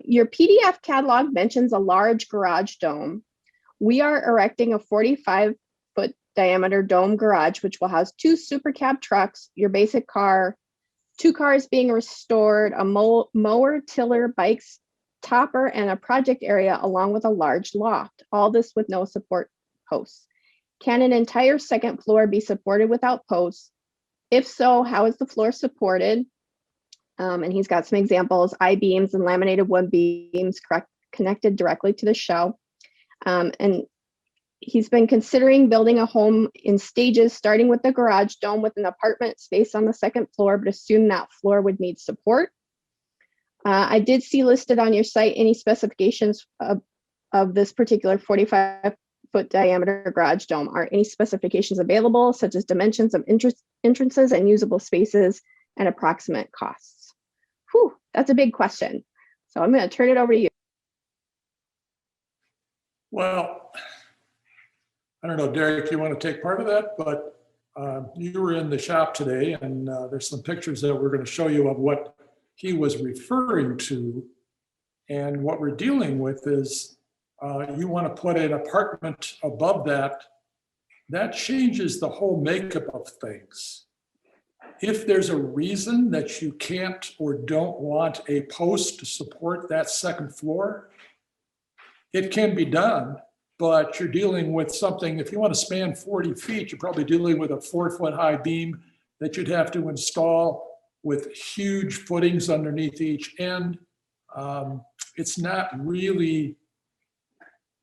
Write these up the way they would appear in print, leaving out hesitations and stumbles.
Your PDF catalog mentions a large garage dome. We are erecting a 45-foot diameter dome garage, which will house 2 super cab trucks, your basic car, 2 cars being restored, a mower, tiller, bikes, topper, and a project area, along with a large loft. All this with no support posts. Can an entire second floor be supported without posts? If so, how is the floor supported? And he's got some examples: I-beams and laminated wood beams connected directly to the shell. And he's been considering building a home in stages, starting with the garage dome with an apartment space on the second floor, but assume that floor would need support. I did see listed on your site any specifications of this particular 45-foot diameter garage dome. Are any specifications available, such as dimensions of entrances and usable spaces and approximate costs? Whew, that's a big question. So I'm going to turn it over to you. Well, I don't know, Derek, you want to take part of that, but you were in the shop today, and there's some pictures that we're going to show you of what he was referring to. And what we're dealing with is you want to put an apartment above that. That changes the whole makeup of things. If there's a reason that you can't or don't want a post to support that second floor, it can be done, but you're dealing with something. If you want to span 40 feet, you're probably dealing with a 4-foot high beam that you'd have to install with huge footings underneath each end. It's not really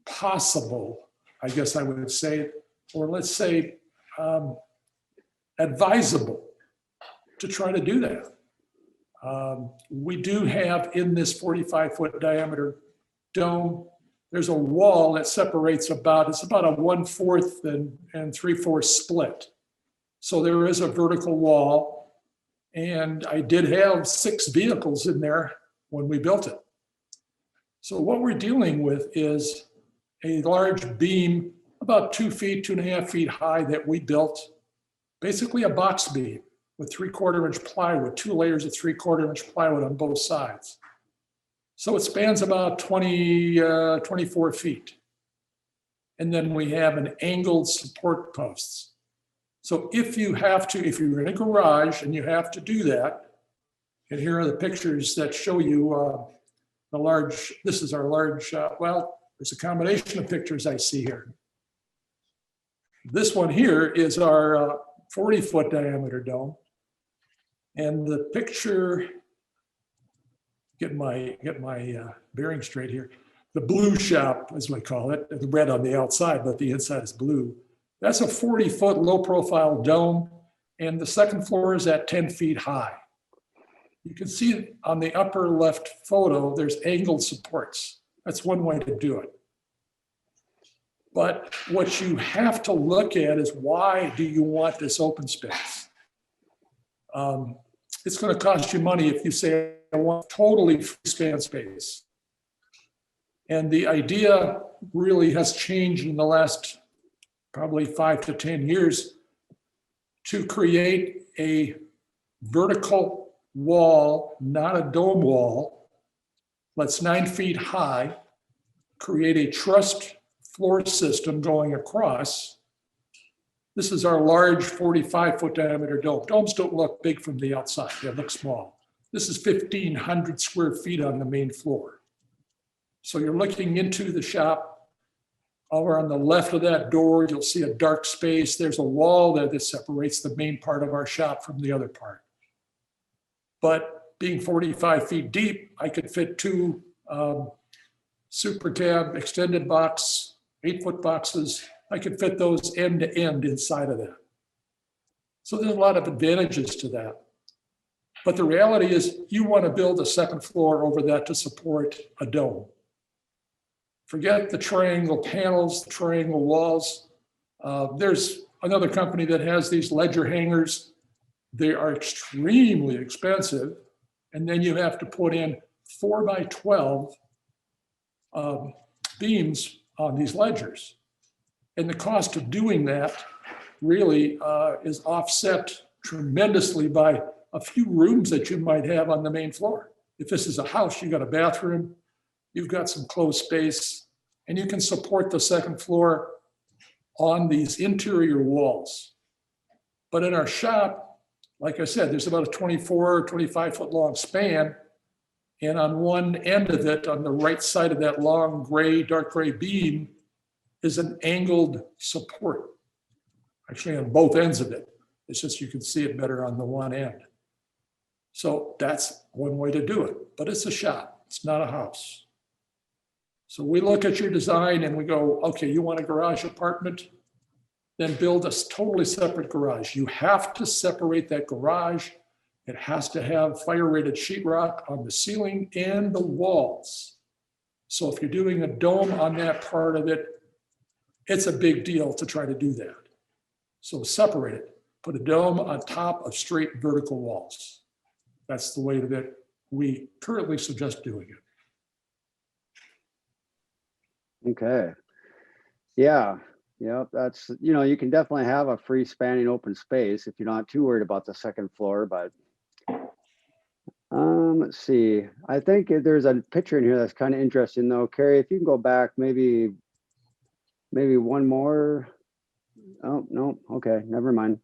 possible, I guess I would say, or let's say advisable to try to do that. We do have in this 45-foot diameter dome, there's a wall that separates it's about a 1/4 and 3/4 split. So there is a vertical wall, and I did have 6 vehicles in there when we built it. So what we're dealing with is a large beam, about 2 feet, 2.5 feet high, that we built, basically a box beam with 3/4 inch plywood, 2 layers of 3/4 inch plywood on both sides. So it spans about 24 feet. And then we have an angled support posts. So if you're in a garage and you have to do that, and here are the pictures that show you this is our large, there's a combination of pictures I see here. This one here is our 40-foot diameter dome. And the picture, get my bearing straight here. The blue shop, as we call it, the red on the outside, but the inside is blue. That's a 40-foot low-profile dome, and the second floor is at 10 feet high. You can see on the upper left photo, there's angled supports. That's one way to do it. But what you have to look at is, why do you want this open space? It's going to cost you money if you say, I want totally free space. And the idea really has changed in the last probably 5 to 10 years to create a vertical wall, not a dome wall, that's 9 feet high, create a trussed floor system going across. This is our large 45-foot diameter dome. Domes don't look big from the outside, they look small. This is 1,500 square feet on the main floor. So you're looking into the shop. Over on the left of that door, you'll see a dark space. There's a wall there that separates the main part of our shop from the other part. But being 45 feet deep, I could fit 2 super cab extended box, 8-foot boxes. I could fit those end to end inside of that. So there's a lot of advantages to that. But the reality is, you want to build a second floor over that to support a dome. Forget the triangle panels, the triangle walls. There's another company that has these ledger hangers. They are extremely expensive. And then you have to put in 4 by 12 beams on these ledgers. And the cost of doing that really is offset tremendously by a few rooms that you might have on the main floor. If this is a house, you got a bathroom, you've got some closed space, and you can support the second floor on these interior walls. But in our shop, like I said, there's about a 24 or 25 foot long span. And on one end of it, on the right side of that long gray, dark gray beam, is an angled support. Actually, on both ends of it. It's just you can see it better on the one end. So that's one way to do it, but it's a shop, it's not a house. So we look at your design and we go, okay, you want a garage apartment? Then build a totally separate garage. You have to separate that garage. It has to have fire-rated sheetrock on the ceiling and the walls. So if you're doing a dome on that part of it, it's a big deal to try to do that. So separate it, put a dome on top of straight vertical walls. That's the way that we currently suggest doing it. Okay. Yeah. Yep. That's, you can definitely have a free spanning open space if you're not too worried about the second floor, but let's see. I think there's a picture in here that's kind of interesting though. Carrie, if you can go back, maybe one more. Oh, no. Okay. Never mind.